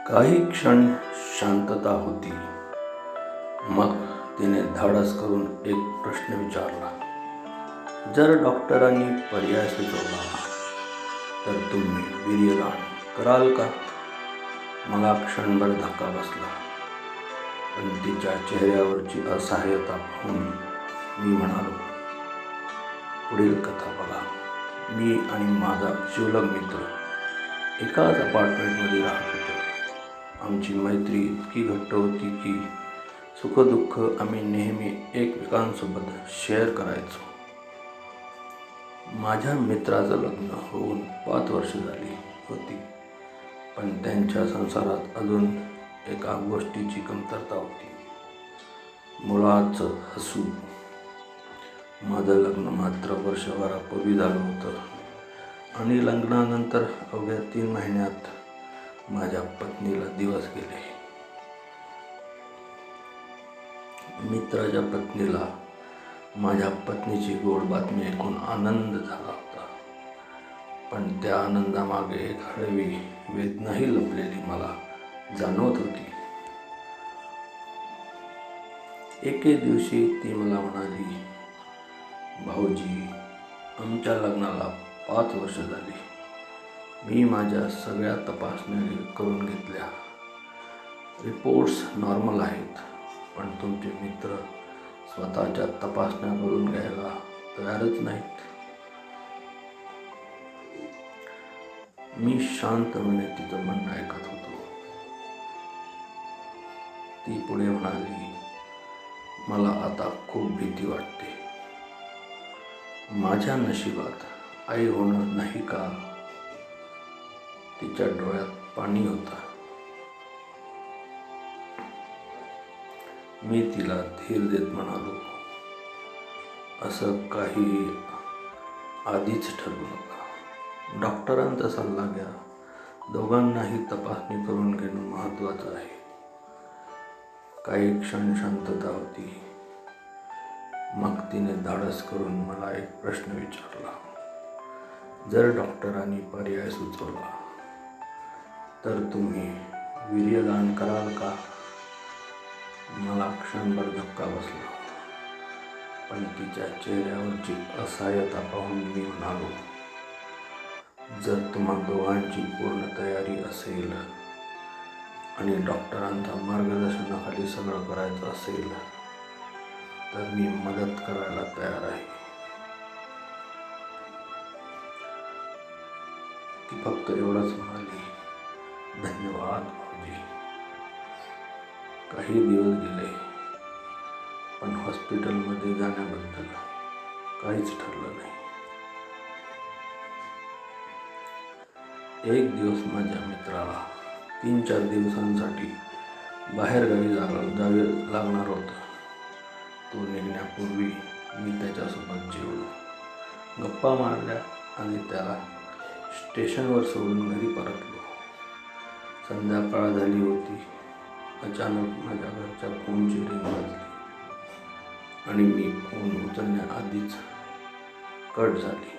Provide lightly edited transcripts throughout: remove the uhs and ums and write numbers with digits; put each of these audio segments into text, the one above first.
काही क्षण शांतता होती. मग तिने धाडस करून एक प्रश्न विचारला. जर डॉक्टरांनी पर्याय सुचवला तर तुम्ही वीर्यदान कराल का? मला क्षणभर धक्का बसला, पण तिच्या चेहऱ्यावरची असहाय्यता पाहून मी म्हणालो, पुढील कथा बघा. मी आणि माझा जिवलग मित्र एकाच अपार्टमेंटमध्ये राहत होतो. आमची मैत्री इतकी घट्ट होती की सुखदुःख आम्ही नेहमी एकमेकांसोबत शेअर करायचो. माझ्या मित्राचं लग्न होऊन 5 वर्ष झाली होती, पण त्यांच्या संसारात अजून एका गोष्टीची कमतरता होती, मुलाचं हसू. माझं लग्न मात्र वर्षभरापूर्वी झालं होतं आणि लग्नानंतर अवघ्या 3 महिन्यात माझ्या पत्नीला दिवस गेले. मित्राच्या पत्नीला माझ्या पत्नीची गोड बातमी ऐकून आनंद झाला होता, पण त्या आनंदामागे एक हळवी वेदनाही लपलेली मला जाणवत होती. एके दिवशी ती मला म्हणाली, भाऊजी, आमच्या लग्नाला 5 वर्ष झाली. मी माझ्या सगळ्या तपासण्या करून घेतल्या. रिपोर्ट्स नॉर्मल आहेत, पण तुमचे मित्र स्वतःच्या तपासण्या करून घ्यायला तयारच नाहीत. मी शांतपणे तिचं म्हणणं ऐकत होतो. ती पुढे म्हणाली, मला आता खूप भीती वाटते. माझ्या नशिबात आई होणार नाही का? तिच्या डोळ्यात पाणी होतं. मी तिला धीर देत म्हणालो, असं काही आधीच ठरवू नका. डॉक्टरांचा सल्ला घ्या. दोघांनाही तपासणी करून घेणं महत्त्वाचं आहे. काही क्षण शांतता होती. मग तिने धाडस करून मला एक प्रश्न विचारला. जर डॉक्टरांनी पर्याय सुचवला तर तुम्ही वीर्यदान कराल का? मला क्षणभर धक्का बसला, पण तिच्या चेहऱ्यावरची असहाय्यता पाहून मी म्हणालो, जर तुम्हा दोघांची पूर्ण तयारी असेल आणि डॉक्टरांच्या मार्गदर्शनाखाली सगळं करायचं असेल तर मी मदत करायला तयार आहे. ती फक्त एवढंच म्हणाली, धन्यवाद भाऊजी. काही दिवस गेले, पण हॉस्पिटलमध्ये जाण्याबद्दल काहीच ठरलं नाही. एक दिवस माझ्या मित्राला 3-4 दिवसांसाठी बाहेरगावी जावे लागणार होतं. तो निघण्यापूर्वी मी त्याच्यासोबत जेवलो, गप्पा मारल्या आणि त्याला स्टेशनवर सोडून घरी परतलो. संध्याकाळ झाली होती. अचानक माझ्या घरच्या फोनची रिंग वाजली आणि मी फोन उचलण्याआधीच कट झाली.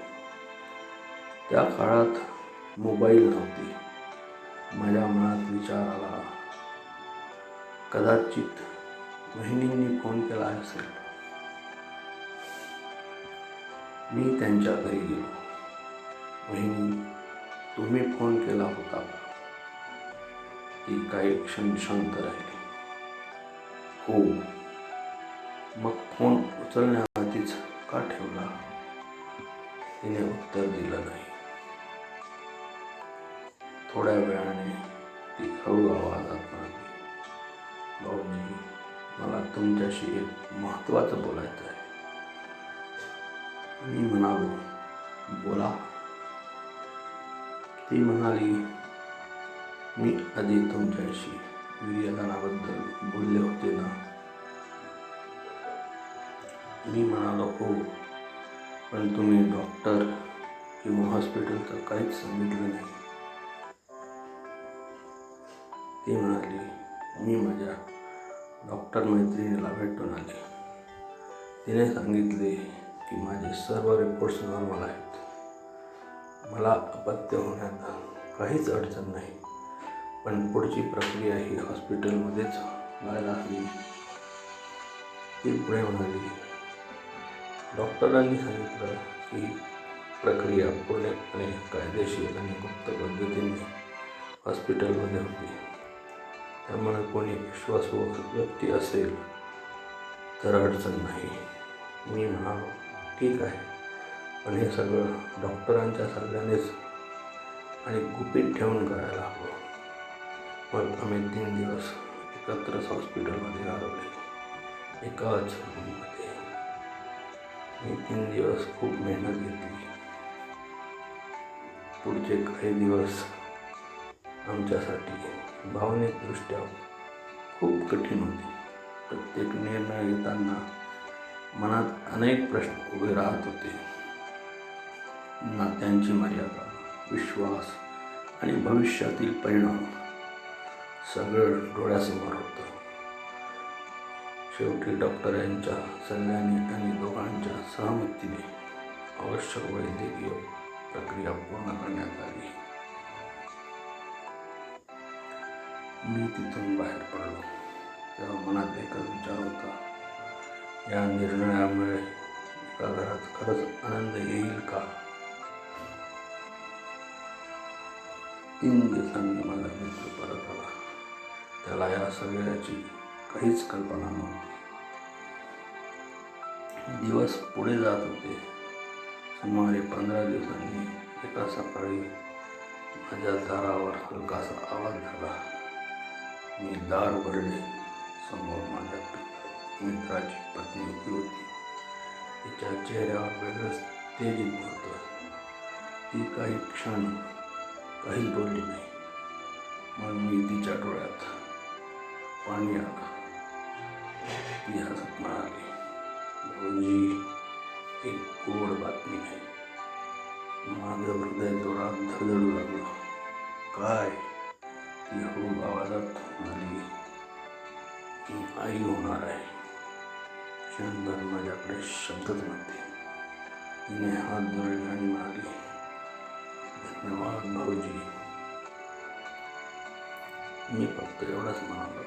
त्या काळात मोबाईल नव्हती. माझ्या मनात विचार आला, कदाचित वहिनींनी फोन केला असेल. मी त्यांच्या घरी गेलो. वहिनी, तुम्ही फोन केला होता का? ती काही क्षण शांत राहिली. हो. मग फोन उचलण्याआधीच का ठेवला? तिने उत्तर दिलं नाही. थोड्या वेळाने ती हळू आवाजात म्हणाली, भाऊजी, मला तुमच्याशी एक महत्त्वाचं बोलायचं आहे. मी म्हणालो, बोला. ती म्हणाली, मी आधी तुमच्याशी वीर्यदानाबद्दल बोलले होते ना? मी म्हणालो, हो, पण तुम्ही डॉक्टर किंवा हॉस्पिटलचं काहीच सांगितलं नाही. ती म्हणाली, मी माझ्या डॉक्टर मैत्रिणीला भेटून आले. तिने सांगितले की माझे सर्व रिपोर्ट्स नॉर्मल आहेत. मला अपत्य होण्यात काहीच अडचण नाही. पण पुढची प्रक्रिया ही हॉस्पिटलमध्येच व्हायला हवी. ती पुढे म्हणाली, डॉक्टरांनी सांगितलं की ही प्रक्रिया पूर्णपणे कायदेशीर आणि गुप्त पद्धतीने हॉस्पिटलमध्ये होती. त्यामुळे कोणी विश्वासू व्यक्ती असेल तर अडचण नाही. मी म्हणालो, ठीक आहे, पण हे सगळं डॉक्टरांच्या सल्ल्यानेच आणि गुपित ठेवून करायला हवं. मग आम्ही 3 दिवस एकत्रच हॉस्पिटलमध्ये घालवले, एकाच रूममध्ये. मी 3 दिवस खूप मेहनत घेतली. पुढचे काही दिवस आमच्यासाठी भावनिकदृष्ट्या खूप कठीण होते. प्रत्येक निर्णय घेताना मनात अनेक प्रश्न उभे राहत होते. नात्यांची मर्यादा, विश्वास आणि भविष्यातील परिणाम सगळं डोळ्यासमोर होतं. शेवटी डॉक्टरांच्या सल्ल्याने आणि दोघांच्या सहमतीने आवश्यक वैद्यकीय प्रक्रिया पूर्ण करण्यात आली. मी तिथून बाहेर पडलो तेव्हा मनात एकच विचार होता, या निर्णयामुळे एका घरात खरंच आनंद येईल का? 3 दिवसांनी माझा मित्र परत आला. त्याला या सगळ्याची काहीच कल्पना नव्हती. दिवस पुढे जात होते. सुमारे 15 दिवसांनी एका सकाळी माझ्या दारावर हलकासा आवाज झाला. मी दार उघडले. समोर माझ्या मित्राची पत्नी उभी होती. तिच्या चेहऱ्यावर वेगळंच तेज होतं. ती काही क्षण काहीच बोलली नाही. मग मी तिच्या डोळ्यात पाणी आलं. ती हसत म्हणाली, भाऊजी, एक गोड बातमी आहे. माझं हृदय जोरात धडधडू लागलं. काय? ती हळू आवाजात म्हणाली, मी आई होणार आहे. क्षणभर माझ्याकडे शब्दच नव्हते. तिने हात जोडले आणि म्हणाली, धन्यवाद भाऊजी. मी फक्त एवढंच म्हणालो,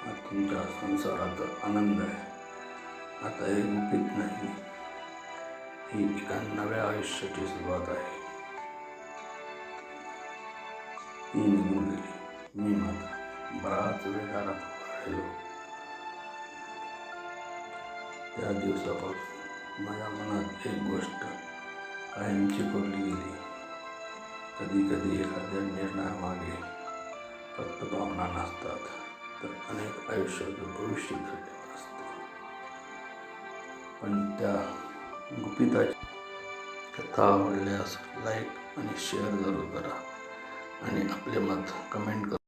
हा तुमच्या संसाराचा आनंद आहे. आता हे गुपित नाही, ही एका नव्या आयुष्याची सुरुवात आहे. ती निघून गेली. मी मात्र बराच वेळ दारात राहिलो. त्या दिवसापासून माझ्या मनात एक गोष्ट कायमची कोरली गेली. कधी कधी एखाद्या निर्णयामागे फक्त भावना नसतात, तर अनेक आयुष्याचं भविष्य दडलेलं असतं. पण त्या गुपिताची कथा आवडल्यास लाईक आणि शेअर जरूर करा आणि आपले मत कमेंट करा.